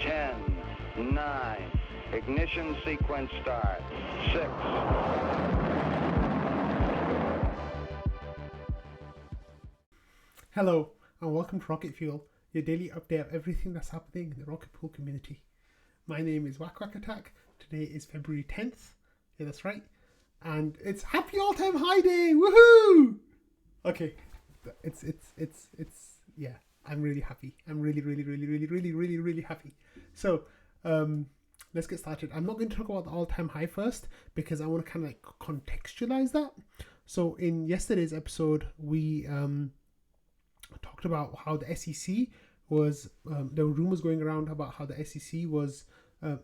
10, 9, ignition sequence start. 6. Hello, and welcome to Rocket Fuel, your daily update of everything that's happening in the Rocket Pool community. My name is Whack Attack. Today is February 10th. Yeah, that's right. And it's Happy All-Time High Day! Woohoo! Okay, it's yeah, I'm really happy. I'm really happy. So, let's get started. I'm not going to talk about the all-time high first because I want to kind of like contextualize that. So in yesterday's episode, we talked about how the SEC was, there were rumors going around about how the SEC was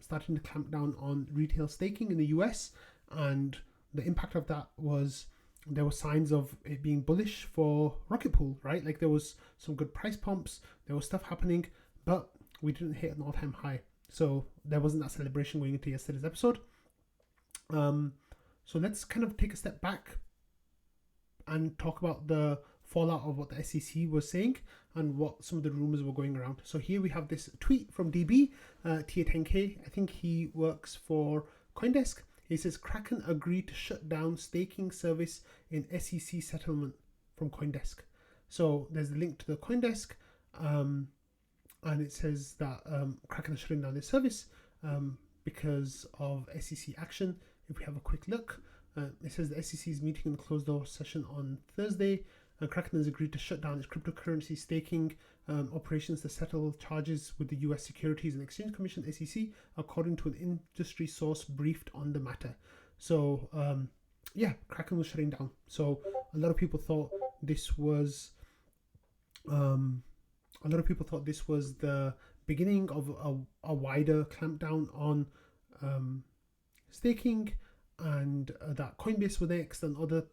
starting to clamp down on retail staking in the US, and the impact of that was there were signs of it being bullish for Rocket Pool, right? Like there was some good price pumps, there was stuff happening, but we didn't hit an all-time high. So there wasn't that celebration going into yesterday's episode. So let's kind of take a step back and talk about the fallout of what the SEC was saying and what some of the rumors were going around. So here we have this tweet from DB, Tia10K. I think he works for CoinDesk. He says, Kraken agreed to shut down staking service in SEC settlement from CoinDesk. So there's a link to the CoinDesk, and it says that Kraken is shutting down this service because of SEC action. If we have a quick look, it says the SEC is meeting in the closed door session on Thursday. Kraken has agreed to shut down its cryptocurrency staking operations to settle charges with the US Securities and Exchange Commission, SEC, according to an industry source briefed on the matter. So, yeah, Kraken was shutting down. So a lot of people thought this was the beginning of a wider clampdown on staking, and that Coinbase were next, and other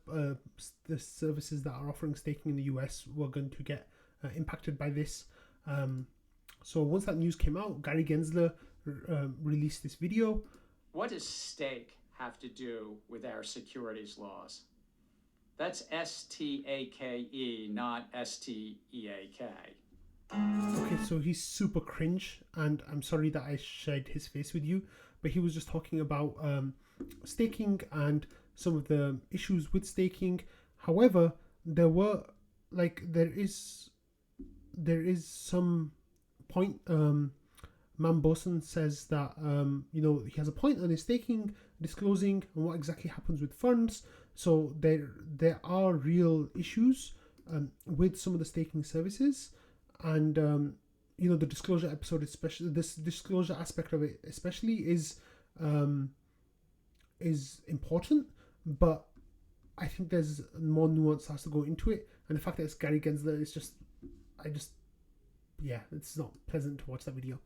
the services that are offering staking in the US were going to get impacted by this. So once that news came out, Gary Gensler released this video. What does stake have to do with our securities laws? That's S-T-A-K-E, not S-T-E-A-K. Okay, so he's super cringe, and I'm sorry that I shared his face with you, but he was just talking about staking and some of the issues with staking. However, there is some point. Mamboson says that he has a point on his staking, disclosing and what exactly happens with funds. So there are real issues with some of the staking services, and the disclosure episode, especially this disclosure aspect of it, especially is important, but I think there's more nuance that has to go into it, and the fact that it's Gary Gensler is it's not pleasant to watch that video.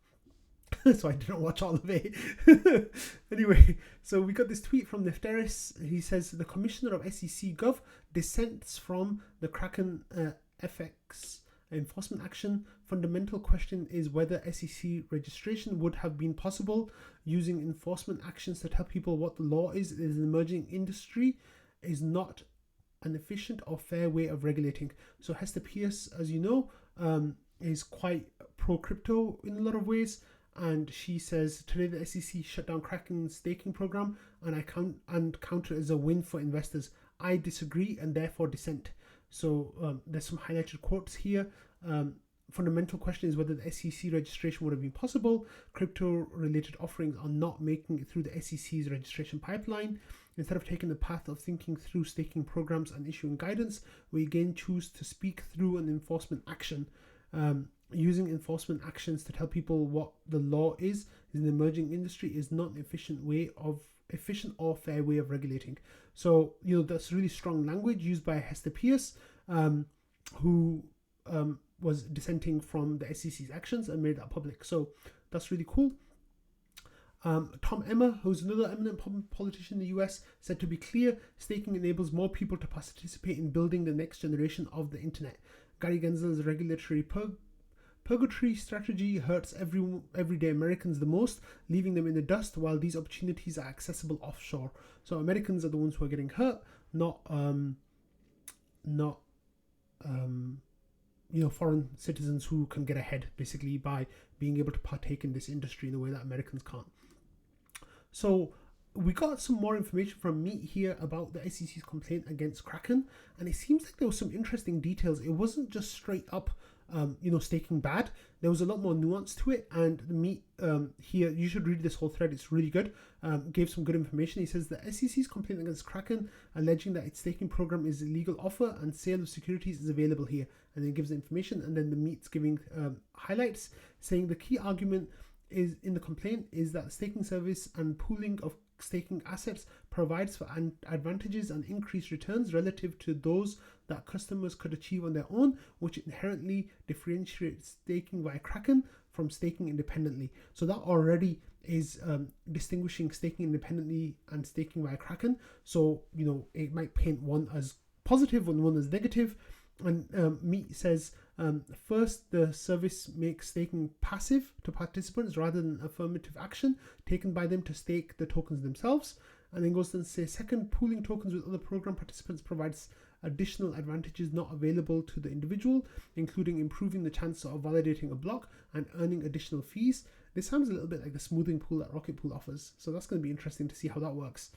So I didn't watch all of it. Anyway, so we got this tweet from Nefteris. He says the commissioner of SEC Gov dissents from the Kraken FX enforcement action. Fundamental question is whether SEC registration would have been possible. Using enforcement actions to tell people what the law is an emerging industry is not an efficient or fair way of regulating. So Hester Pierce, as you know, is quite pro crypto in a lot of ways, and she says today the SEC shut down Kraken's staking program and counter it as a win for investors. I disagree and therefore dissent. So there's some highlighted quotes here. Fundamental question is whether the SEC registration would have been possible. Crypto-related offerings are not making it through the SEC's registration pipeline. Instead of taking the path of thinking through staking programs and issuing guidance, we again choose to speak through an enforcement action. Using enforcement actions to tell people what the law is an emerging industry is not an efficient or fair way of regulating. So, that's really strong language used by Hester Pierce, who was dissenting from the SEC's actions and made that public. So that's really cool. Tom Emmer, who's another eminent politician in the US, said, to be clear, staking enables more people to participate in building the next generation of the internet. Gary Gensler's regulatory purgatory strategy hurts everyday Americans the most, leaving them in the dust while these opportunities are accessible offshore. So Americans are the ones who are getting hurt, not foreign citizens who can get ahead basically by being able to partake in this industry in a way that Americans can't. So we got some more information from Meet here about the SEC's complaint against Kraken, and it seems like there was some interesting details. It wasn't just straight up staking bad. There was a lot more nuance to it, and the Meet here, you should read this whole thread, it's really good. Gave some good information. He says the SEC's complaint against Kraken, alleging that its staking program is a legal offer and sale of securities, is available here, and then gives the information. And then the Meet's giving highlights, saying the key argument is in the complaint is that staking service and pooling of staking assets provides for advantages and increased returns relative to those that customers could achieve on their own, which inherently differentiates staking via Kraken from staking independently. So that already is distinguishing staking independently and staking via Kraken. So it might paint one as positive and one as negative. And Meet says, first, the service makes staking passive to participants rather than affirmative action taken by them to stake the tokens themselves. And then goes on to say, second, pooling tokens with other program participants provides additional advantages not available to the individual, including improving the chance of validating a block and earning additional fees. This sounds a little bit like the smoothing pool that Rocket Pool offers. So that's going to be interesting to see how that works.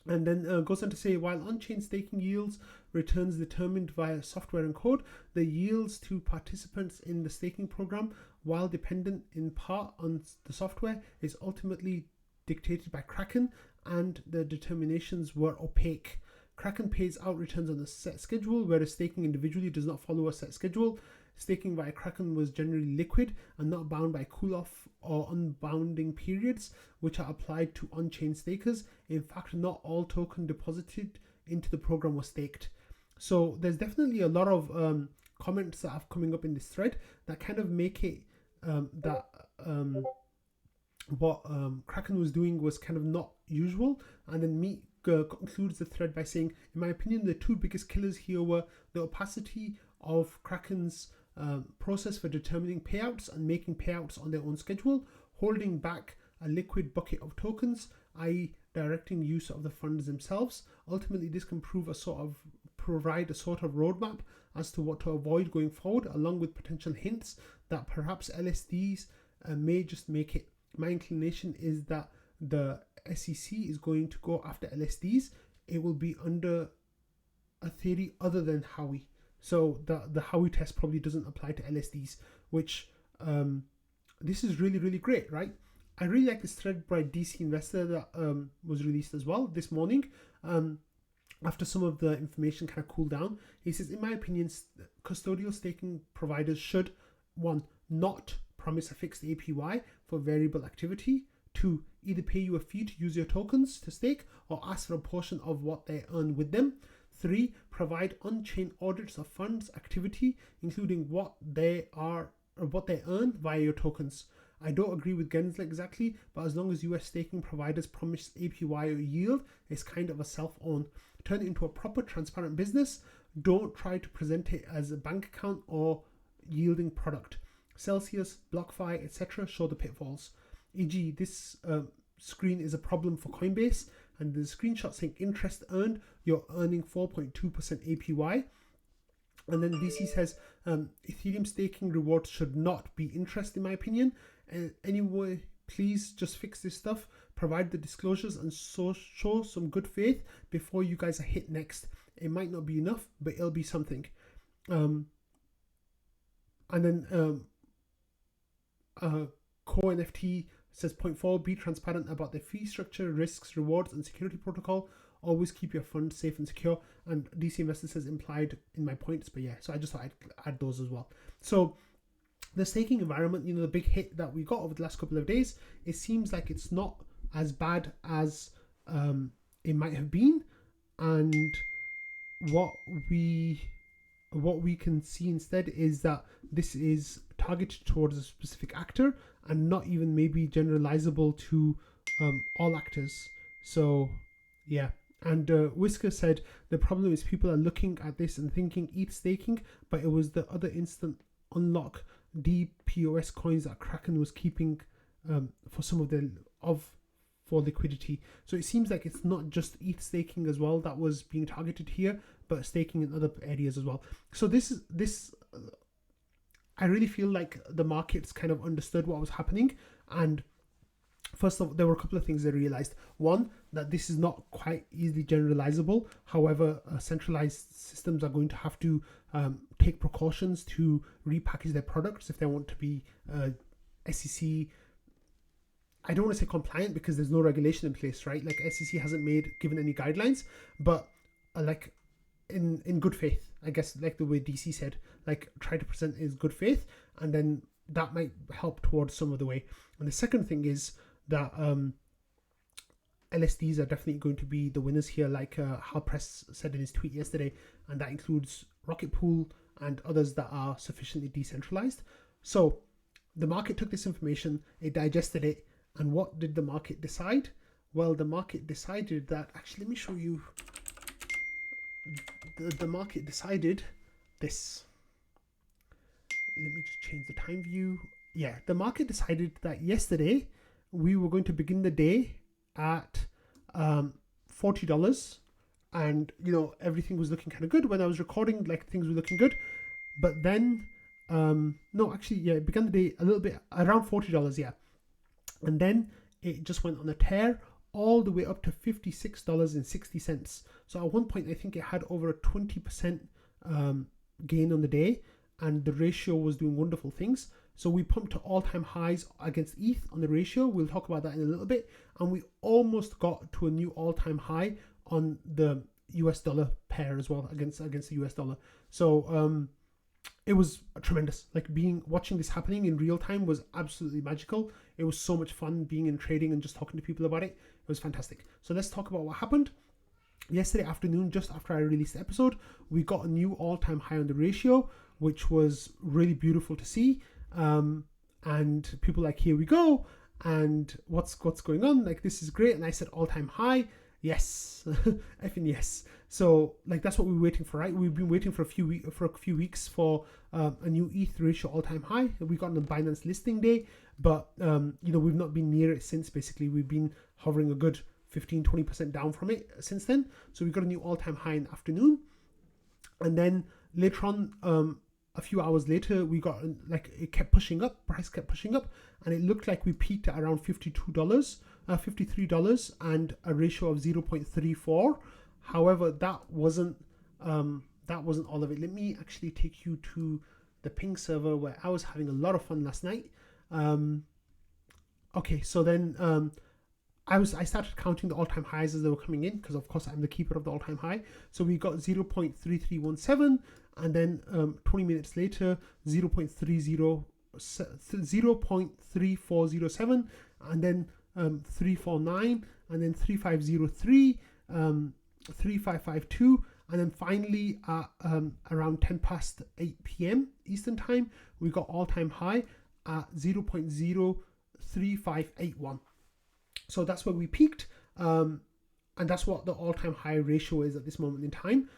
And then goes on to say, while on-chain staking yields returns determined via software and code, the yields to participants in the staking program, while dependent in part on the software, is ultimately dictated by Kraken, and the determinations were opaque. Kraken pays out returns on a set schedule, whereas staking individually does not follow a set schedule. Staking via Kraken was generally liquid and not bound by cool-off or unbounding periods, which are applied to on-chain stakers. In fact, not all token deposited into the program was staked. So there's definitely a lot of comments that are coming up in this thread that kind of make it what Kraken was doing was kind of not usual. And then Meet concludes the thread by saying, in my opinion, the two biggest killers here were the opacity of Kraken's process for determining payouts and making payouts on their own schedule, holding back a liquid bucket of tokens, i.e. directing use of the funds themselves. Ultimately, this can provide a sort of roadmap as to what to avoid going forward, along with potential hints that perhaps LSDs may just make it. My inclination is that the SEC is going to go after LSDs. It will be under a theory other than Howey. So the Howey test probably doesn't apply to LSDs, which this is really, really great, right? I really like this thread by DC Investor that was released as well this morning. After some of the information kind of cooled down, he says, in my opinion, custodial staking providers should, 1, not promise a fixed APY for variable activity, 2, either pay you a fee to use your tokens to stake or ask for a portion of what they earn with them, 3, provide on-chain audits of funds activity, including what they earn via your tokens. I don't agree with Gensler exactly, but as long as US staking providers promise APY or yield, it's kind of a self-own. Turn it into a proper, transparent business. Don't try to present it as a bank account or yielding product. Celsius, BlockFi, etc. show the pitfalls. E.g., this screen is a problem for Coinbase, and the screenshot saying interest earned, you're earning 4.2% APY. And then DC says Ethereum staking rewards should not be interest, in my opinion. Anyway, please just fix this stuff, provide the disclosures, and show some good faith before you guys are hit next. It might not be enough, but it'll be something. And then CoNFT says, point 4, be transparent about the fee structure, risks, rewards, and security protocol. Always keep your funds safe and secure. And DC Investor says implied in my points, but yeah, so I just thought I'd add those as well. So the staking environment, the big hit that we got over the last couple of days, it seems like it's not as bad as it might have been. And what we can see instead is that this is targeted towards a specific actor and not even maybe generalizable to all actors. So yeah. And Whisker said the problem is people are looking at this and thinking ETH staking, but it was the other instant unlock DPoS coins that Kraken was keeping for some of for liquidity. So it seems like it's not just ETH staking as well that was being targeted here, but staking in other areas as well. So this I really feel like the markets kind of understood what was happening. And first of all, there were a couple of things they realized. One, that this is not quite easily generalizable. However, centralized systems are going to have to take precautions to repackage their products if they want to be SEC. I don't want to say compliant because there's no regulation in place, right? Like SEC hasn't given any guidelines, but like in good faith, I guess, like the way DC said, like try to present is good faith, and then that might help towards some of the way. And the second thing is that LSDs are definitely going to be the winners here, like Hal Press said in his tweet yesterday, and that includes Rocket Pool and others that are sufficiently decentralized. So the market took this information, it digested it, and what did the market decide? Well, the market decided that, actually, let me show you. The market decided this. Let me just change the time view. Yeah, the market decided that yesterday we were going to begin the day at $40, and everything was looking kind of good when I was recording. Like things were looking good, but then no, actually, yeah, it began the day a little bit around $40, yeah, and then it just went on a tear all the way up to $56.60. So at one point, I think it had over a 20% gain on the day, and the ratio was doing wonderful things. So we pumped to all-time highs against ETH on the ratio. We'll talk about that in a little bit. And we almost got to a new all-time high on the US dollar pair as well against the US dollar. So it was tremendous. Like watching this happening in real time was absolutely magical. It was so much fun being in trading and just talking to people about it. It was fantastic. So let's talk about what happened. Yesterday afternoon, just after I released the episode, we got a new all-time high on the ratio, which was really beautiful to see. And people like, here we go, and what's going on? Like, this is great. And I said all-time high. Yes, effing yes. So like that's what we were waiting for, right? We've been waiting for a few weeks for a new ETH ratio all-time high. We got on the Binance listing day, but we've not been near it since. Basically, we've been hovering a good 15-20% down from it since then. So we got a new all-time high in the afternoon, and then later on, a few hours later, we got it kept pushing up. Price kept pushing up, and it looked like we peaked at around $53, and a ratio of 0.34. However, that wasn't all of it. Let me actually take you to the ping server where I was having a lot of fun last night. Okay, so then I started counting the all-time highs as they were coming in, because of course I'm the keeper of the all-time high. So we got 0.3317, and then 20 minutes later 0.3407, and then 349, and then 3503, 3552, and then finally at around 10 past 8 p.m. Eastern time, we got all-time high at 0.03581. So that's where we peaked, and that's what the all-time high ratio is at this moment in time.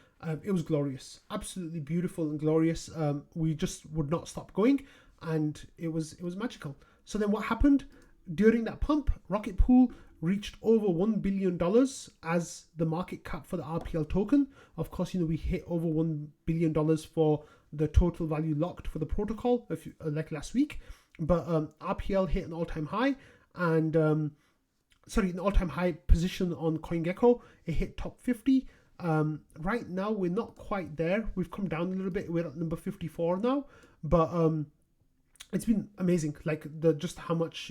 It was glorious, absolutely beautiful and glorious. We just would not stop going, and it was magical. So then what happened during that pump? Rocket Pool reached over $1 billion as the market cap for the RPL token. Of course, we hit over $1 billion for the total value locked for the protocol, like last week. But RPL hit an all-time high, and an all-time high position on CoinGecko. It hit top 50. Right now we're not quite there. We've come down a little bit. We're at number 54 now, but it's been amazing. Like just how much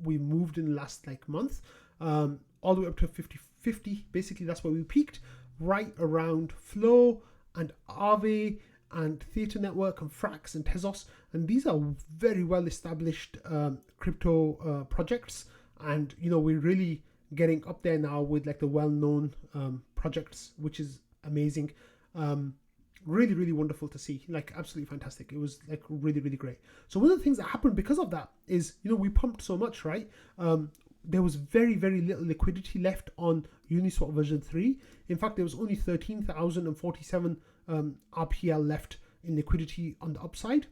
we moved in the last month, all the way up to 50. Basically, that's where we peaked, right around Flow and Aave and Theta Network and Frax and Tezos, and these are very well established crypto projects. And we're really getting up there now with the well-known projects, which is amazing. Really, really wonderful to see. Absolutely fantastic. It was really, really great. So one of the things that happened because of that is we pumped so much, right? There was very, very little liquidity left on Uniswap version 3. In fact, there was only 13,047 RPL left in liquidity on the upside.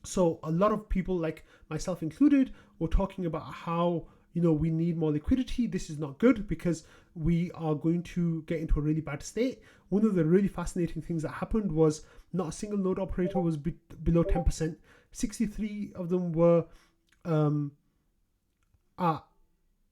So a lot of people, like myself included, were talking about how we need more liquidity. This is not good because we are going to get into a really bad state. One of the really fascinating things that happened was not a single node operator was below 10%. 63 of them were at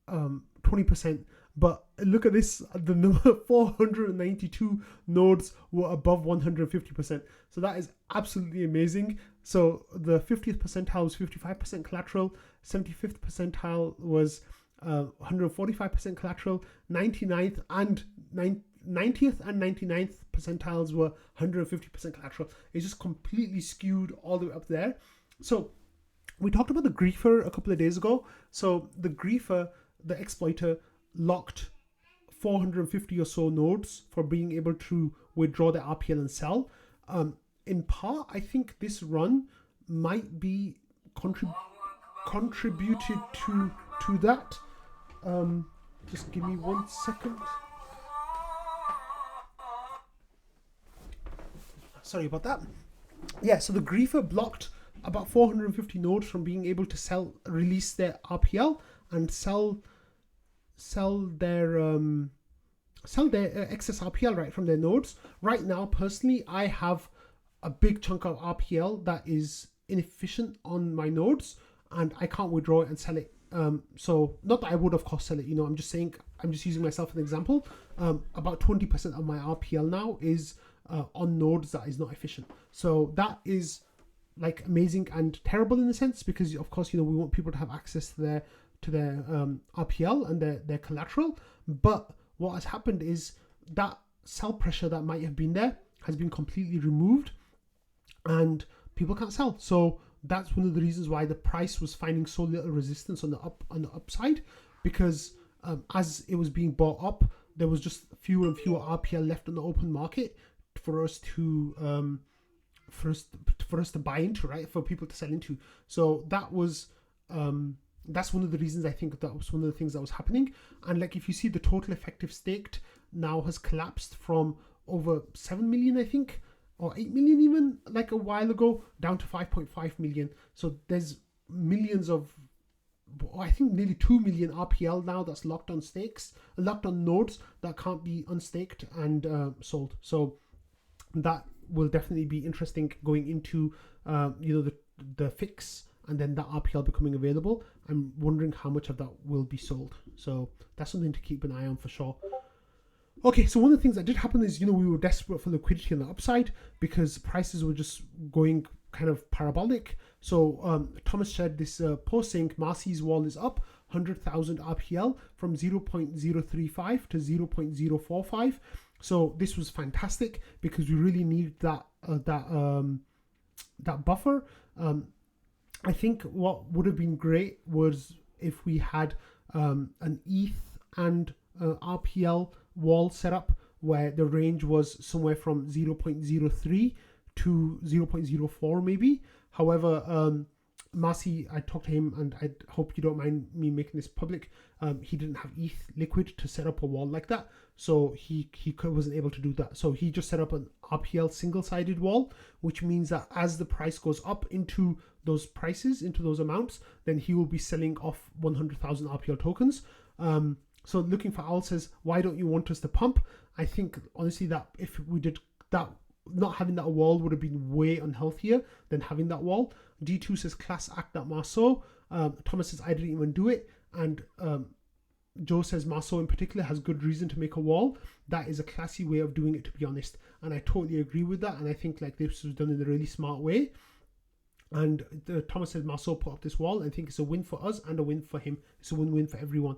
20%. But look at this, the number 492 nodes were above 150%. So that is absolutely amazing. So the 50th percentile was 55% collateral, 75th percentile was 145% collateral, 90th and 99th percentiles were 150% collateral. It's just completely skewed all the way up there. So we talked about the griefer a couple of days ago. So the griefer, the exploiter, locked 450 or so nodes for being able to withdraw the RPL and sell. In part, I think this run might be contributed to that. Just give me 1 second. Sorry about that. Yeah, so the griefer blocked about 450 nodes from being able to release their RPL and sell their excess RPL right from their nodes. Right now, personally, I have a big chunk of RPL that is inefficient on my nodes, and I can't withdraw it and sell it. So not that I would of course sell it, I'm just saying, I'm just using myself as an example. About 20% of my RPL now is on nodes that is not efficient. So that is like amazing and terrible in a sense, because of course, we want people to have access to their RPL and their collateral. But what has happened is that sell pressure that might have been there has been completely removed and people can't sell. So that's one of the reasons why the price was finding so little resistance on the upside, because as it was being bought up, there was just fewer and fewer RPL left on the open market for us to buy into, right? For people to sell into. So that was that's one of the reasons I think that was one of the things that was happening. And like, if you see, the total effective staked now has collapsed from over 7 million, I think, or 8 million even, like a while ago, down to 5.5 million. So there's millions of, I think nearly 2 million RPL now that's locked on nodes that can't be unstaked and sold. So that will definitely be interesting going into the fix and then that RPL becoming available. I'm wondering how much of that will be sold. So that's something to keep an eye on for sure. Okay, so one of the things that did happen is, we were desperate for liquidity on the upside because prices were just going kind of parabolic. So Thomas shared this post saying Marcy's wall is up 100,000 RPL from 0.035 to 0.045. So this was fantastic because we really need that buffer. I think what would have been great was if we had an ETH and RPL wall set up where the range was somewhere from 0.03 to 0.04 maybe. However, Marcy, I talked to him, and I hope you don't mind me making this public. He didn't have ETH liquid to set up a wall like that, so he wasn't able to do that. So he just set up an RPL single-sided wall, which means that as the price goes up into those prices, into those amounts, then he will be selling off 100,000 RPL tokens. So looking for Al says, why don't you want us to pump? I think honestly that if we did that, not having that wall would have been way unhealthier than having that wall. D2 says class act at Marceau. Thomas says I didn't even do it, and Joe says Marceau in particular has good reason to make a wall. That is a classy way of doing it, to be honest, and I totally agree with that. And I think like this was done in a really smart way. And Thomas says Marceau put up this wall. I think it's a win for us and a win for him. It's a win-win for everyone.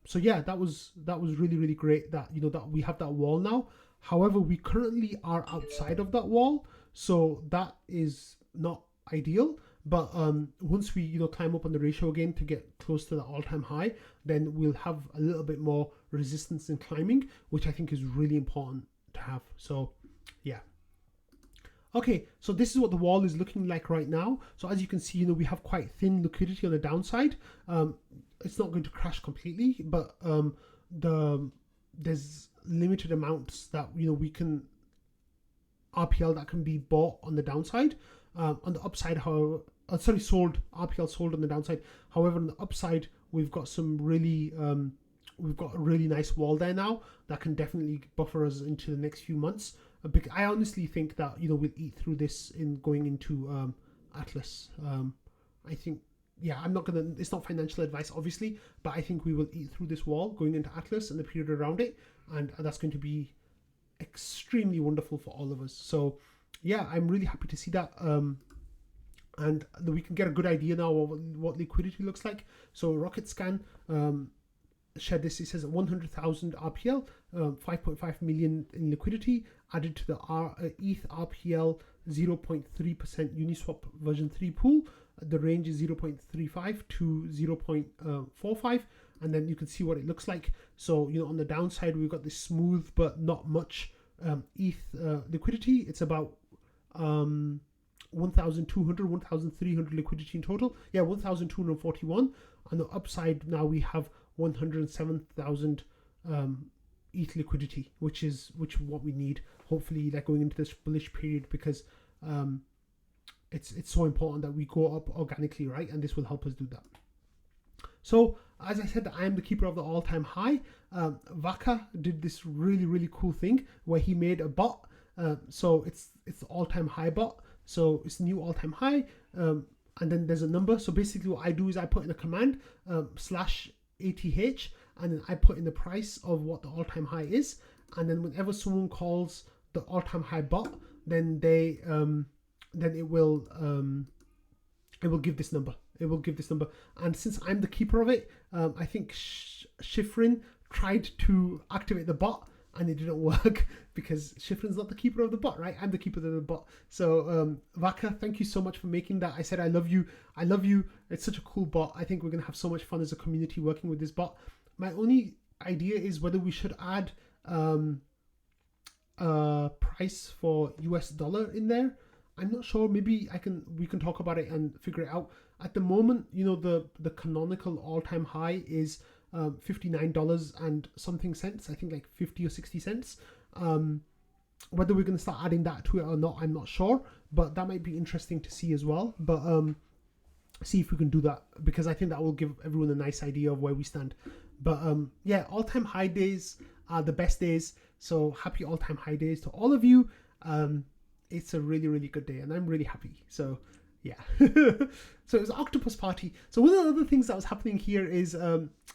So yeah, that was really, really great that that we have that wall now. However, we currently are outside of that wall, so that is not ideal. But once we climb up on the ratio again to get close to the all-time high, then we'll have a little bit more resistance in climbing, which I think is really important to have. So yeah. Okay, so this is what the wall is looking like right now. So as you can see, we have quite thin liquidity on the downside. It's not going to crash completely, but there's limited amounts that we can RPL that can be bought on the downside. On the upside, however, sold RPL sold on the downside. However, on the upside, we've got some really we've got a really nice wall there now that can definitely buffer us into the next few months. I honestly think that we'll eat through this in going into Atlas. I think, it's not financial advice, obviously, but I think we will eat through this wall going into Atlas and the period around it, and that's going to be extremely wonderful for all of us. So yeah, I'm really happy to see that. And we can get a good idea now of what liquidity looks like. So Rocket Scan shared this. It says 100,000 RPL, 5.5 million in liquidity added to the ETH RPL 0.3% Uniswap version 3 pool. The range is 0.35 to 0.45, and then you can see what it looks like. So on the downside, we've got this smooth but not much ETH liquidity. It's about 1,200, 1,300 liquidity in total. 1,241. On the upside, now we have 107,000 ETH liquidity, which is what we need. Hopefully, going into this bullish period, because it's so important that we go up organically, right? And this will help us do that. So, as I said, I am the keeper of the all-time high. Vaka did this really, really cool thing where he made a bot. So it's the all-time high bot. So it's new all-time high, and then there's a number. So basically what I do is I put in a command /ATH, and then I put in the price of what the all-time high is. And then whenever someone calls the all-time high bot, then it will give this number. It will give this number. And since I'm the keeper of it, I think Shifrin tried to activate the bot, and it didn't work because Shifrin's not the keeper of the bot, right? I'm the keeper of the bot. So Vaka, thank you so much for making that. I said I love you. I love you. It's such a cool bot. I think we're going to have so much fun as a community working with this bot. My only idea is whether we should add a price for US dollar in there. I'm not sure. Maybe we can talk about it and figure it out. At the moment, the canonical all-time high is $59 and something cents. I think like 50 or 60 cents. Whether we're going to start adding that to it or not, I'm not sure, but that might be interesting to see as well. But see if we can do that, because I think that will give everyone a nice idea of where we stand. But all-time high days are the best days. So happy all-time high days to all of you. It's a really, really good day, and I'm really happy. So yeah. So it was Octopus Party. So one of the other things that was happening here is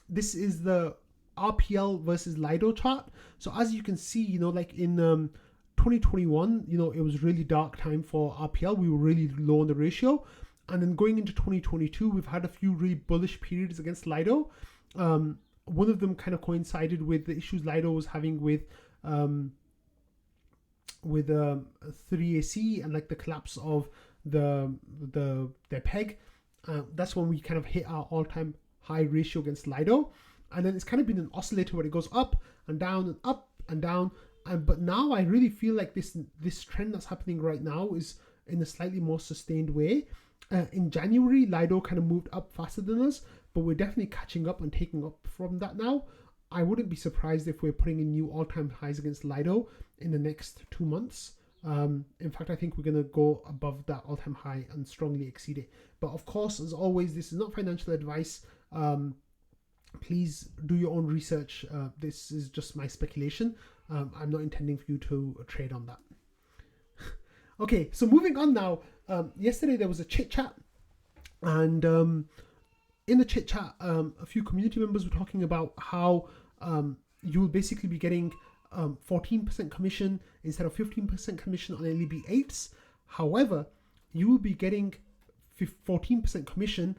this is the RPL versus Lido chart. So as you can see, like in 2021, it was really dark time for RPL. We were really low on the ratio. And then going into 2022, we've had a few really bullish periods against Lido. One of them kind of coincided with the issues Lido was having with 3AC and like the collapse of their peg. That's when we kind of hit our all-time high ratio against Lido, and then it's kind of been an oscillator where it goes up and down and up and down. But now I really feel like this trend that's happening right now is in a slightly more sustained way. In January, Lido kind of moved up faster than us, but we're definitely catching up and taking up from that now. I wouldn't be surprised if we're putting in new all-time highs against Lido in the next 2 months. In fact, I think we're going to go above that all-time high and strongly exceed it. But of course, as always, this is not financial advice. Please do your own research. This is just my speculation. I'm not intending for you to trade on that. Okay, so moving on now. Yesterday there was a chit chat, and in the chit chat, a few community members were talking about how you'll basically be getting 14% commission instead of 15% commission on LEB 8s. However, you will be getting 14% commission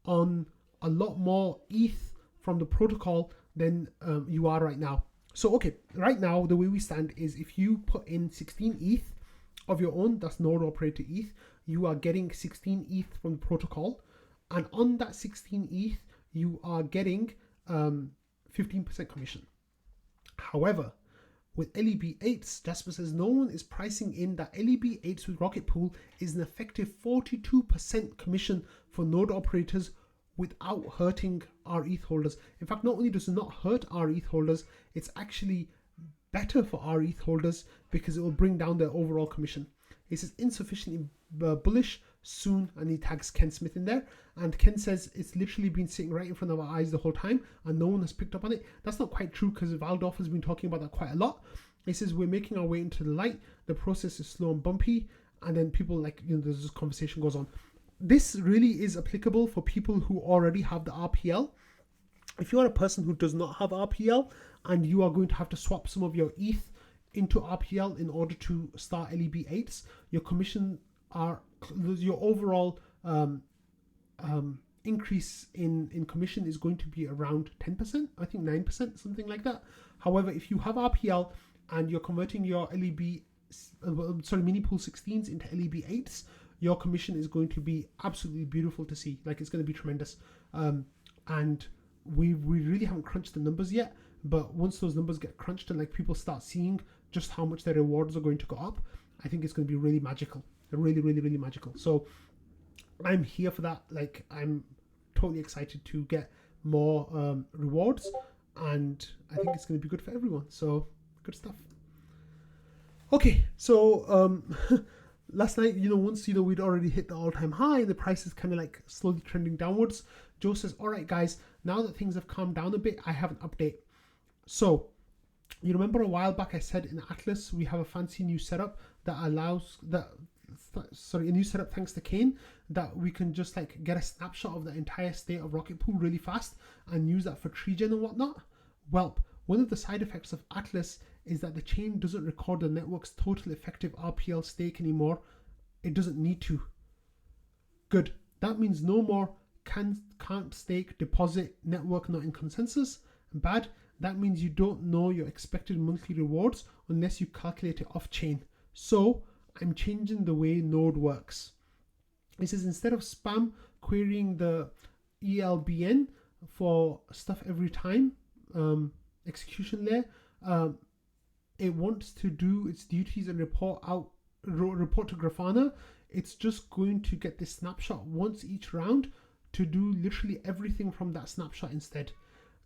on a lot more ETH from the protocol than you are right now. So, okay, right now, the way we stand is if you put in 16 ETH of your own, that's node operator ETH, you are getting 16 ETH from the protocol. And on that 16 ETH, you are getting 15% commission. However, with LEB 8s, Jasper says no one is pricing in that LEB 8s with Rocket Pool is an effective 42% commission for node operators without hurting our ETH holders. In fact, not only does it not hurt our ETH holders, it's actually better for our ETH holders because it will bring down their overall commission. It says insufficiently bullish soon, and he tags Ken Smith in there. And Ken says it's literally been sitting right in front of our eyes the whole time and no one has picked up on it. That's not quite true because Valdorf has been talking about that quite a lot. He says we're making our way into the light. The process is slow and bumpy. And then people there's this conversation goes on. this really is applicable for people who already have the RPL. If you are a person who does not have RPL and you are going to have to swap some of your ETH into RPL in order to start LEB8s, your overall increase in commission is going to be around 10%, I think 9%, something like that. However, if you have RPL and you're converting your mini pool 16s into LEB8s, your commission is going to be absolutely beautiful to see. Like, it's going to be tremendous. And we really haven't crunched the numbers yet, but once those numbers get crunched and like people start seeing just how much their rewards are going to go up, I think it's going to be really magical. Really, really, really magical. So I'm here for that. Like, I'm totally excited to get more rewards, and I think it's going to be good for everyone. So good stuff. Okay, so last night, once we'd already hit the all-time high, the price is kind of like slowly trending downwards. Joe says, all right guys, now that things have calmed down a bit, I have an update. So you remember a while back I said in Atlas we have a fancy new setup that allows a new setup thanks to Kane, that we can just like get a snapshot of the entire state of Rocket Pool really fast and use that for tree gen and whatnot. Well, one of the side effects of Atlas is that the chain doesn't record the network's total effective RPL stake anymore. It doesn't need to. Good. That means no more can't stake deposit network not in consensus. Bad. That means you don't know your expected monthly rewards unless you calculate it off chain. So I'm changing the way Node works. It says instead of spam querying the ELBN for stuff every time, execution layer, it wants to do its duties and report to Grafana. It's just going to get this snapshot once each round to do literally everything from that snapshot instead.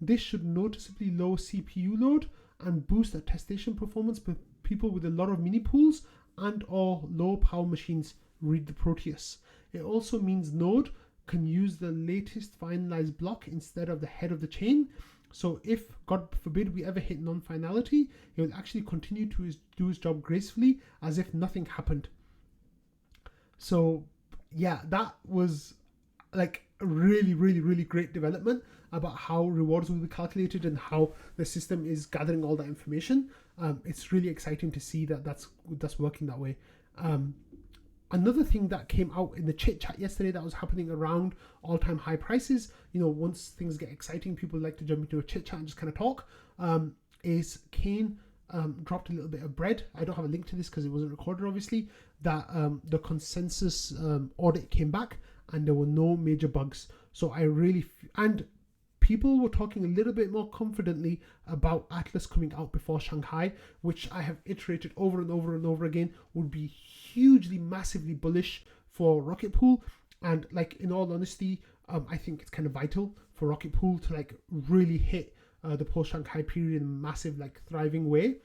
This should noticeably lower CPU load and boost attestation performance for people with a lot of mini pools and or low power machines. Read the Proteus. It also means Node can use the latest finalized block instead of the head of the chain. So if, God forbid, we ever hit non-finality, it will actually continue to do its job gracefully as if nothing happened. So yeah, that was like a really, really, really great development about how rewards will be calculated and how the system is gathering all that information. It's really exciting to see that that's working that way. Another thing that came out in the chit chat yesterday that was happening around all-time high prices, once things get exciting, people like to jump into a chit chat and just kind of talk, is Kane dropped a little bit of bread. I don't have a link to this because it wasn't recorded, obviously, that the consensus audit came back and there were no major bugs. So and people were talking a little bit more confidently about Atlas coming out before Shanghai, which I have iterated over and over and over again would be hugely, massively bullish for Rocket Pool. And like, in all honesty, I think it's kind of vital for Rocket Pool to like really hit the post-Shanghai period in a massive, like, thriving way.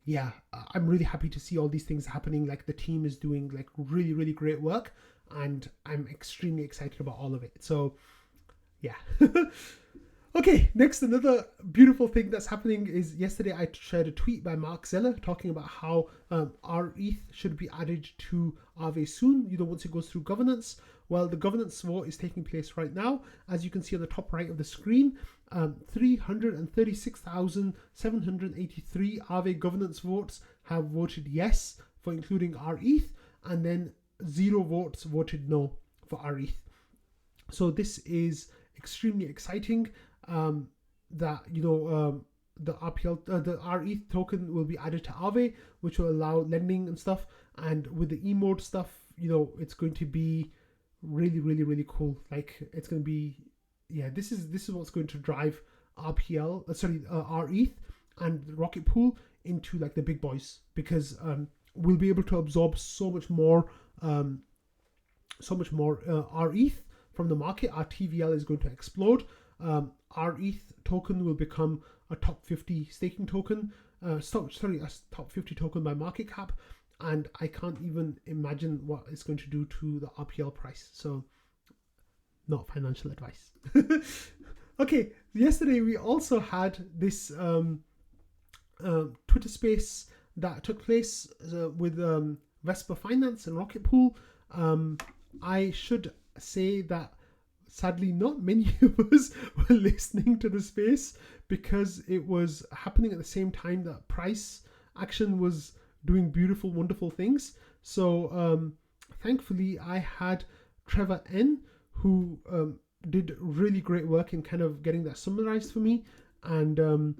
Yeah, I'm really happy to see all these things happening. Like, the team is doing like really, really great work, and I'm extremely excited about all of it. So yeah. Okay, next, another beautiful thing that's happening is yesterday I shared a tweet by Mark Zeller talking about how our ETH should be added to Aave soon, once it goes through governance. Well, the governance vote is taking place right now. As you can see on the top right of the screen, 336,783 Aave governance votes have voted yes for including our ETH, and then 0 votes voted no for our ETH. So this is extremely exciting. That the RPL, the ETH token will be added to Aave, which will allow lending and stuff. And with the E-mode stuff, it's going to be really, really, really cool. Like, it's going to be, yeah, this is what's going to drive our ETH and Rocket Pool into like the big boys, because we'll be able to absorb so much more our ETH from the market. Our TVL is going to explode. Our ETH token will become a top 50 staking token, a top 50 token by market cap, and I can't even imagine what it's going to do to the RPL price. So, not financial advice. Okay, yesterday we also had this Twitter space that took place with Vesper Finance and Rocket Pool. I should say that sadly not many of us were listening to the space because it was happening at the same time that price action was doing beautiful, wonderful things. So thankfully I had Trevor N, who did really great work in kind of getting that summarized for me, and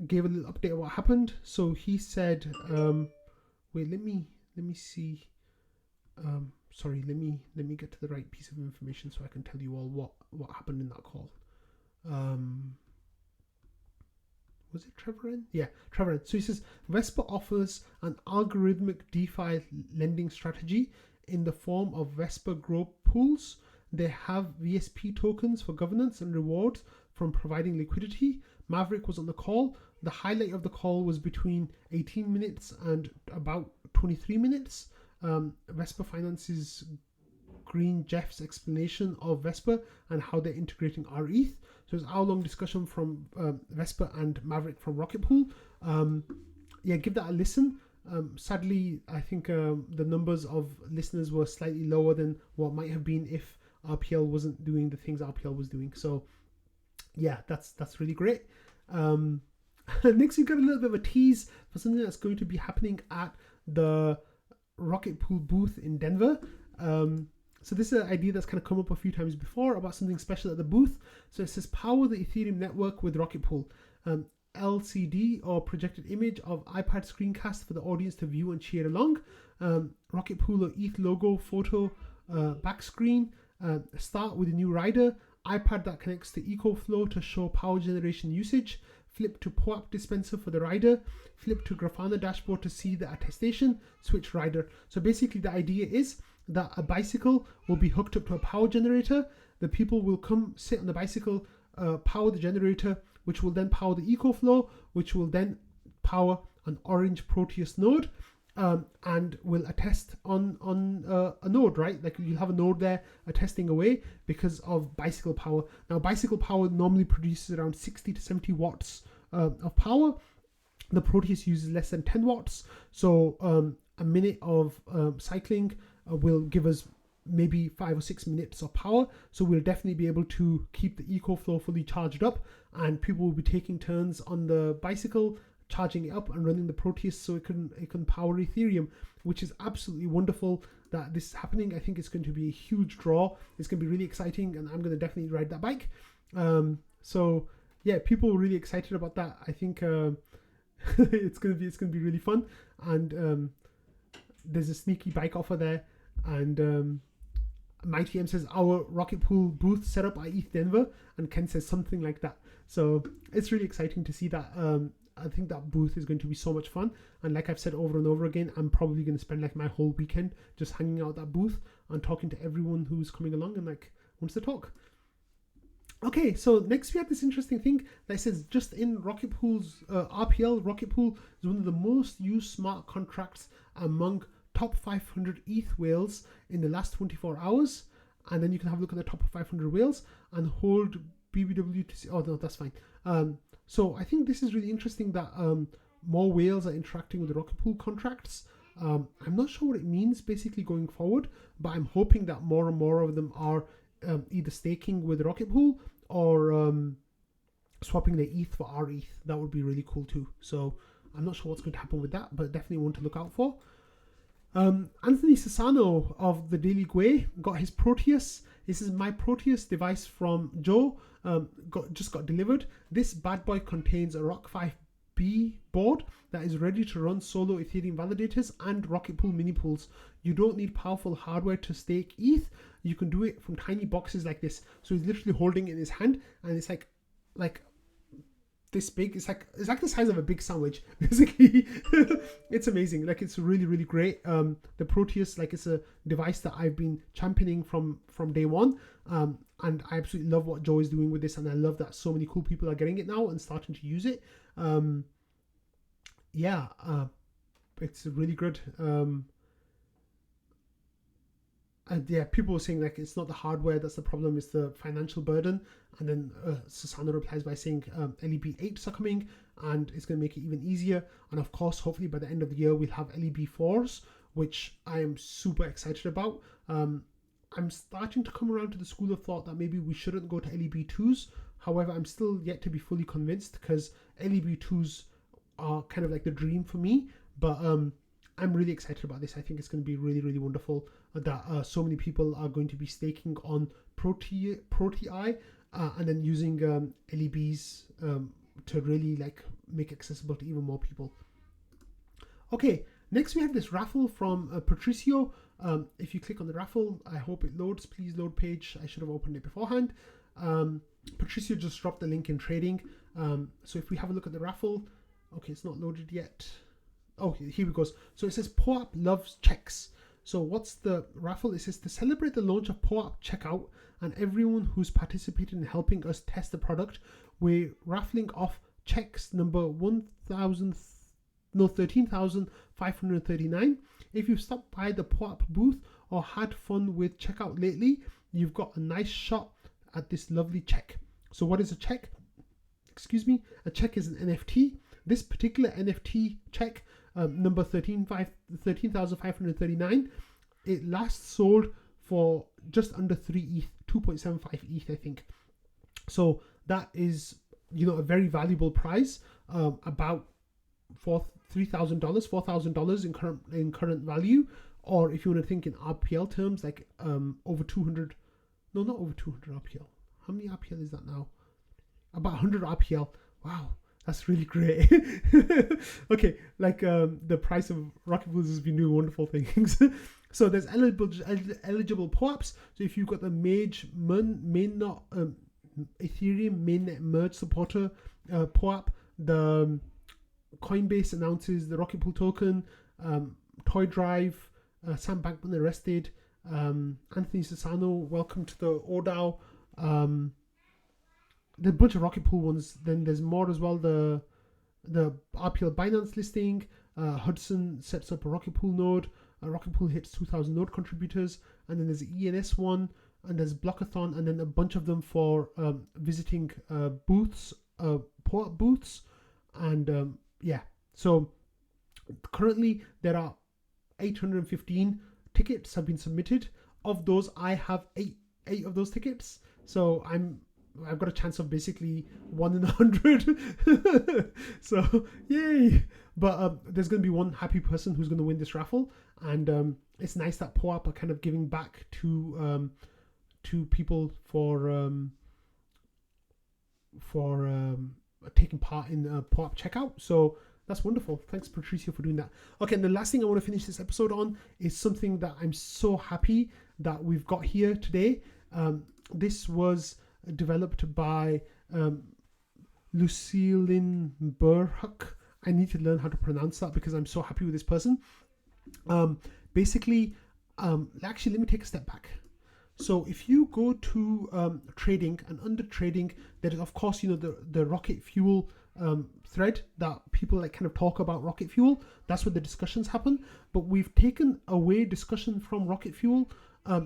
gave a little update of what happened. So he said, wait, let me see. Sorry, let me get to the right piece of information so I can tell you all what happened in that call. Was it Trevor N? Yeah, Trevor N. So he says, Vesper offers an algorithmic DeFi lending strategy in the form of Vesper Grow pools. They have VSP tokens for governance and rewards from providing liquidity. Maverick was on the call. The highlight of the call was between 18 minutes and about 23 minutes. Vesper Finance's Green Jeff's explanation of Vesper and how they're integrating our ETH. So it's an hour-long discussion from Vesper and Maverick from Rocket Pool. Yeah, give that a listen. Sadly, I think the numbers of listeners were slightly lower than what might have been if RPL wasn't doing the things RPL was doing. So yeah, that's really great. Next, we've got a little bit of a tease for something that's going to be happening at the Rocket Pool booth in Denver. So this is an idea that's kind of come up a few times before about something special at the booth. So it says power the Ethereum network with Rocket Pool. LCD or projected image of iPad screencast for the audience to view and cheer along. Rocket Pool or ETH logo photo back screen. Start with a new rider. iPad that connects to EcoFlow to show power generation usage. Flip to POAP dispenser for the rider. Flip to Grafana dashboard to see the attestation. Switch rider. So basically the idea is that a bicycle will be hooked up to a power generator. The people will come sit on the bicycle, power the generator, which will then power the EcoFlow, which will then power an orange Proteus node, and will attest on a node, right? Like you'll have a node there attesting away because of bicycle power. Now, bicycle power normally produces around 60 to 70 watts of power. The Proteus uses less than 10 watts. So a minute of cycling will give us maybe 5 or 6 minutes of power. So we'll definitely be able to keep the EcoFlow fully charged up, and people will be taking turns on the bicycle, charging it up and running the Proteus so it can power Ethereum, which is absolutely wonderful that this is happening. I think it's going to be a huge draw. It's going to be really exciting, and I'm going to definitely ride that bike. So yeah, people are really excited about that. I think it's going to be really fun, and there's a sneaky bike offer there, and MyTM says our Rocket Pool booth set up at ETH Denver, and Ken says something like that. So it's really exciting to see that. I think that booth is going to be so much fun, and like I've said over and over again, I'm probably going to spend like my whole weekend just hanging out at that booth and talking to everyone who's coming along and like wants to talk. Okay, so next we have this interesting thing that says just in Rocket Pool's RPL, Rocket Pool is one of the most used smart contracts among top 500 ETH whales in the last 24 hours. And then you can have a look at the top 500 whales and hold BBW to see. Oh no, that's fine. So I think this is really interesting that more whales are interacting with the Rocket Pool contracts. I'm not sure what it means basically going forward, but I'm hoping that more and more of them are either staking with Rocket Pool or swapping their ETH for our ETH. That would be really cool too. So I'm not sure what's going to happen with that, but definitely one to look out for. Anthony Sassano of the Daily Gwei got his Proteus. This is my Proteus device from Joe. Just got delivered. This bad boy contains a Rock 5B board that is ready to run solo Ethereum validators and Rocket Pool mini pools. You don't need powerful hardware to stake ETH. You can do it from tiny boxes like this. So he's literally holding it in his hand, and it's like this big. It's like the size of a big sandwich, basically. It's amazing. Like, it's really, really great. The Proteus, like, it's a device that I've been championing from day one. And I absolutely love what Joe is doing with this, and I love that so many cool people are getting it now and starting to use it. It's really good. And yeah, people were saying like it's not the hardware that's the problem, it's the financial burden. And then Sassano replies by saying LEB 8s are coming and it's going to make it even easier. And of course, hopefully by the end of the year, we'll have LEB 4s, which I am super excited about. I'm starting to come around to the school of thought that maybe we shouldn't go to LEB2s. However, I'm still yet to be fully convinced, because LEB2s are kind of like the dream for me. But I'm really excited about this. I think it's going to be really, really wonderful that so many people are going to be staking on Protei and then using LEBs to really like make accessible to even more people. Okay, next we have this raffle from Patricio. If you click on the raffle, I hope it loads. Please load page. I should have opened it beforehand. Patricio just dropped the link in trading. So if we have a look at the raffle, okay, it's not loaded yet. Oh, here we go. So it says POAP loves checks. So what's the raffle? It says to celebrate the launch of POAP checkout and everyone who's participated in helping us test the product, we're raffling off checks number 13,539. If you've stopped by the POAP booth or had fun with checkout lately, you've got a nice shot at this lovely check. So what is a check? Excuse me. A check is an NFT. This particular NFT check, number 13,539, it last sold for just under 3 ETH, 2.75 ETH, I think. So that is, a very valuable prize, about $4,000 in current value, or if you want to think in RPL terms, like over 200. No, not over 200 RPL. How many RPL is that now? About 100 RPL. Wow. That's really great. Okay, like the price of rocket pools has been doing wonderful things. So there's eligible POAPs. So if you've got the Ethereum mainnet merge supporter POAP, the Coinbase announces the rocket pool token, Toy Drive, Sam Bankman arrested, Anthony Sassano, welcome to the ODAO. There's a bunch of rocket pool ones. Then there's more as well. The RPL Binance listing. Hudson sets up a rocket pool node. Rocket pool hits 2,000 node contributors, and then there's the ENS one, and there's Blockathon, and then a bunch of them for visiting booths, POAP booths, and yeah. So currently there are 815 tickets have been submitted. Of those, I have eight of those tickets. So I've got a chance of basically 1 in 100. So yay! But there's going to be one happy person who's going to win this raffle, and it's nice that POAP are kind of giving back to people for taking part in POAP checkout. So that's wonderful. Thanks, Patricio, for doing that. Okay, and the last thing I want to finish this episode on is something that I'm so happy that we've got here today. This was developed by lucilinburhuc. I need to learn how to pronounce that because I'm so happy with this person. Actually, let me take a step back. So if you go to trading, and under trading, there is of course the rocket fuel thread that people like kind of talk about rocket fuel. That's where the discussions happen. But we've taken away discussion from rocket fuel.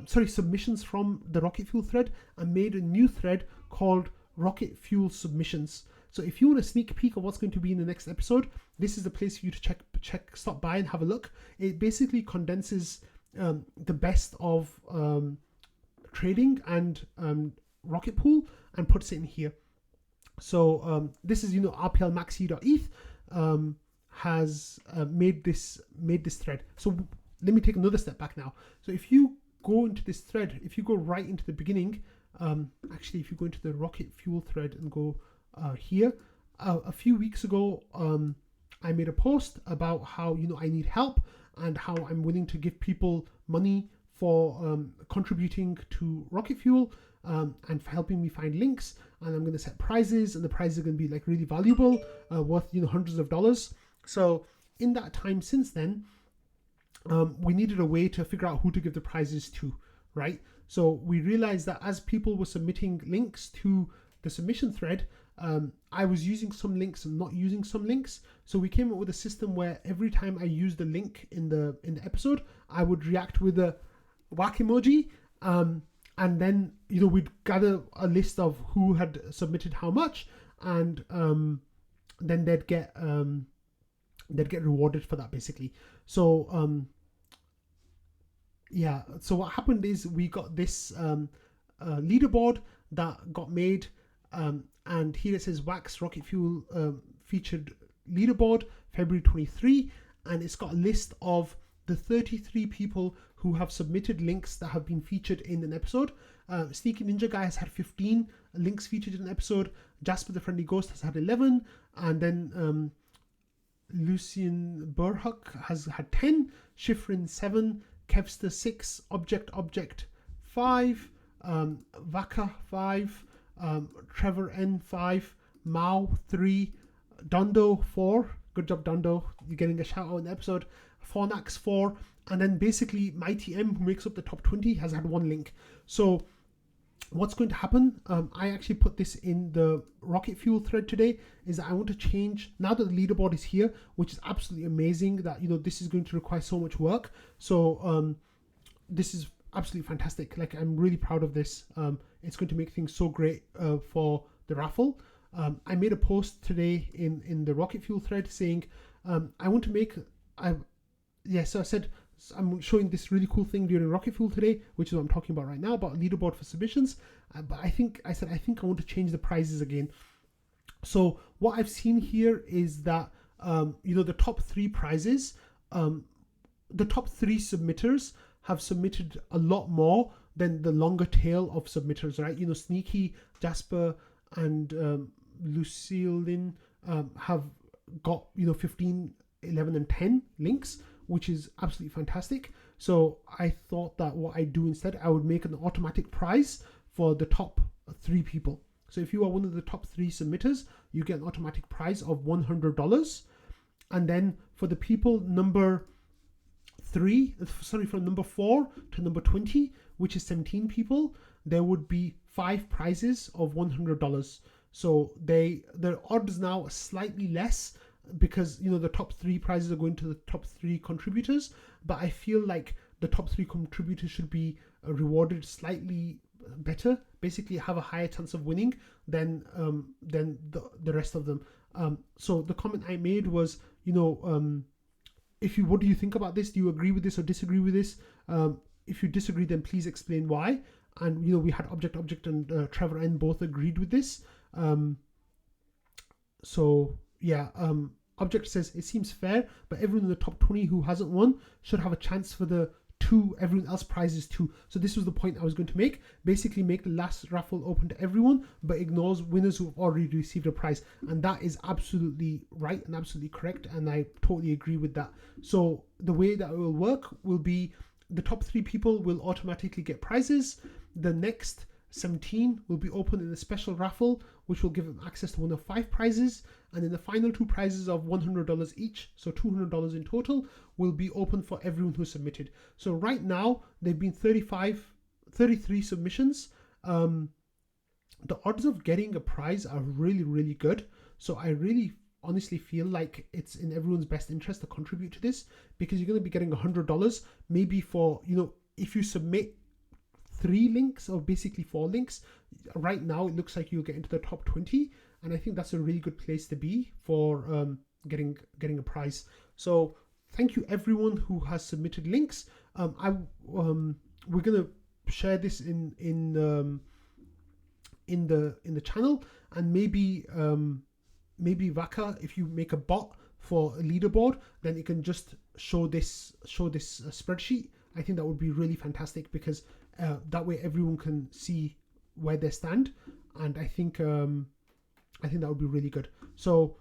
Submissions from the rocket fuel thread and made a new thread called rocket fuel submissions. So if you want a sneak peek of what's going to be in the next episode, this is the place for you to stop by and have a look. It basically condenses the best of trading and rocket pool and puts it in here. So this is rplmaxi.eth has made this thread. So let me take another step back now. So if you go into this thread, if you go right into the beginning, if you go into the rocket fuel thread and go here, a few weeks ago, I made a post about how I need help and how I'm willing to give people money for contributing to rocket fuel and for helping me find links, and I'm going to set prizes, and the prizes are going to be like really valuable, worth hundreds of dollars. So in that time since then, we needed a way to figure out who to give the prizes to, right? So we realized that as people were submitting links to the submission thread, I was using some links and not using some links. So we came up with a system where every time I used a link in the episode, I would react with a whack emoji, and then we'd gather a list of who had submitted how much, and then they'd get rewarded for that basically. So yeah, so what happened is we got this leaderboard that got made, and here it says Wax Rocket Fuel featured leaderboard February 23, and it's got a list of the 33 people who have submitted links that have been featured in an episode. Sneaky Ninja Guy has had 15 links featured in an episode. Jasper the Friendly Ghost has had 11, and then lucilinburhuc has had 10, Shifrin 7, Kevster 6, Object 5, Vaka 5, Trevor N 5, Mao 3, Dondo 4. Good job, Dondo. You're getting a shout out in the episode. Fornax 4, and then basically Mighty M, who makes up the top 20, has had 1 link. So what's going to happen, I actually put this in the Rocket Fuel thread today, is that I want to change, now that the leaderboard is here, which is absolutely amazing, that, you know, this is going to require so much work. So this is absolutely fantastic. Like, I'm really proud of this. It's going to make things so great for the raffle. I made a post today in the Rocket Fuel thread saying I want to make, so I said I'm showing this really cool thing during Rocket Fuel today, which is what I'm talking about right now, about leaderboard for submissions. But I think I want to change the prizes again. So what I've seen here is that the top 3 prizes, the top 3 submitters have submitted a lot more than the longer tail of submitters, right? You know, Sneaky, Jasper, and Lucilin have got 15, 11, and 10 links, which is absolutely fantastic. So I thought that what I do instead, I would make an automatic prize for the top 3 people. So if you are one of the top 3 submitters, you get an automatic prize of $100. And then for the people from number 4 to number 20, which is 17 people, there would be 5 prizes of $100. So their odds now are slightly less, because the top 3 prizes are going to the top 3 contributors, but I feel like the top 3 contributors should be rewarded slightly better, basically have a higher chance of winning than the rest of them. So the comment I made was, what do you think about this? Do you agree with this or disagree with this? If you disagree, then please explain why. And we had Object and Trevor N both agreed with this. Object says it seems fair, but everyone in the top 20 who hasn't won should have a chance for the 2 everyone else prizes too. So this was the point I was going to make. Basically make the last raffle open to everyone, but ignores winners who've already received a prize. And that is absolutely right and absolutely correct, and I totally agree with that. So the way that it will work will be the top 3 people will automatically get prizes. The next 17 will be open in a special raffle, which will give them access to one of 5 prizes, and then the final 2 prizes of $100 each, so $200 in total, will be open for everyone who submitted. So right now they've been 33 submissions. The odds of getting a prize are really, really good. So I really honestly feel like it's in everyone's best interest to contribute to this, because you're going to be getting $100 maybe for, if you submit 3 links, or basically 4 links. Right now it looks like you'll get into the top 20, and I think that's a really good place to be for getting a prize. So thank you everyone who has submitted links. We're gonna share this in the channel, and maybe Vaka, if you make a bot for a leaderboard, then it can just show this spreadsheet. I think that would be really fantastic, because that way everyone can see where they stand, and I think that would be really good. So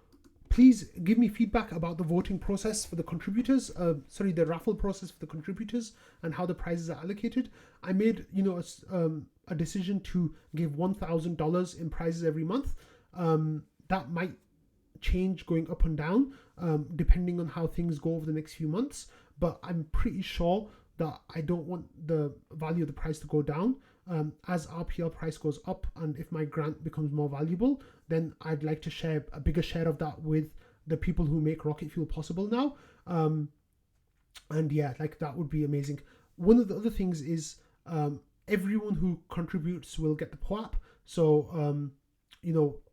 please give me feedback about the voting process for the contributors, the raffle process for the contributors, and how the prizes are allocated. I made a decision to give $1,000 in prizes every month. That might change going up and down depending on how things go over the next few months, but I'm pretty sure that I don't want the value of the price to go down. As RPL price goes up, and if my grant becomes more valuable, then I'd like to share a bigger share of that with the people who make Rocket Fuel possible now. And yeah, like that would be amazing. One of the other things is everyone who contributes will get the POAP. So I'm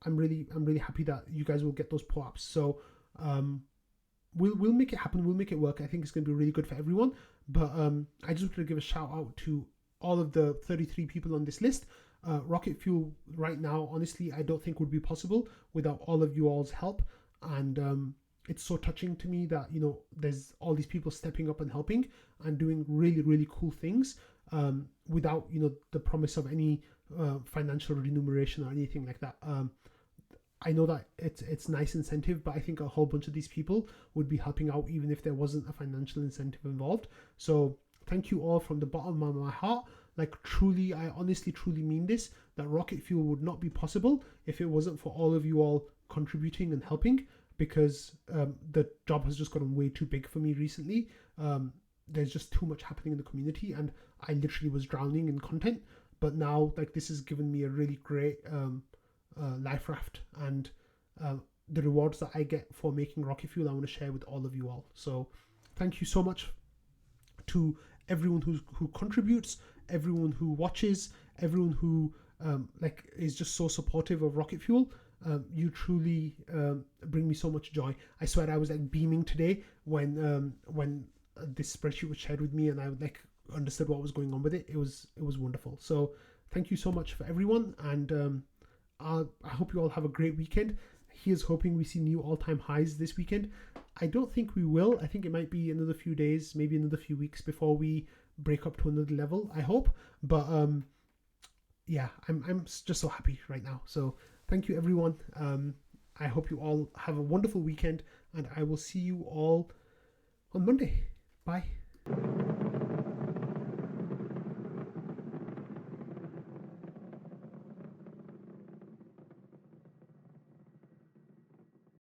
really happy that you guys will get those POAPs. So we'll make it happen. We'll make it work. I think it's going to be really good for everyone. But I just wanted to give a shout out to all of the 33 people on this list. Rocket Fuel right now, honestly, I don't think would be possible without all of you all's help. And it's so touching to me that, you know, there's all these people stepping up and helping and doing really, really cool things without, you know, the promise of any financial remuneration or anything like that. I know that it's nice incentive, but I think a whole bunch of these people would be helping out even if there wasn't a financial incentive involved. So thank you all from the bottom of my heart. Like, truly, I honestly, truly mean this, that Rocket Fuel would not be possible if it wasn't for all of you all contributing and helping, because the job has just gotten way too big for me recently. There's just too much happening in the community, and I literally was drowning in content. But now, like, this has given me a really great life raft, and the rewards that I get for making Rocket Fuel, I want to share with all of you all. So thank you so much to everyone who contributes, everyone who watches, everyone who like is just so supportive of Rocket Fuel. You truly bring me so much joy. I swear I was like beaming today when this spreadsheet was shared with me, and I like understood what was going on with it. It was wonderful. So thank you so much for everyone, and I hope you all have a great weekend. Here's hoping we see new all-time highs this weekend. I don't think we will. I think it might be another few days, maybe another few weeks before we break up to another level, I hope. But yeah, I'm just so happy right now. So thank you, everyone. I hope you all have a wonderful weekend, and I will see you all on Monday. Bye.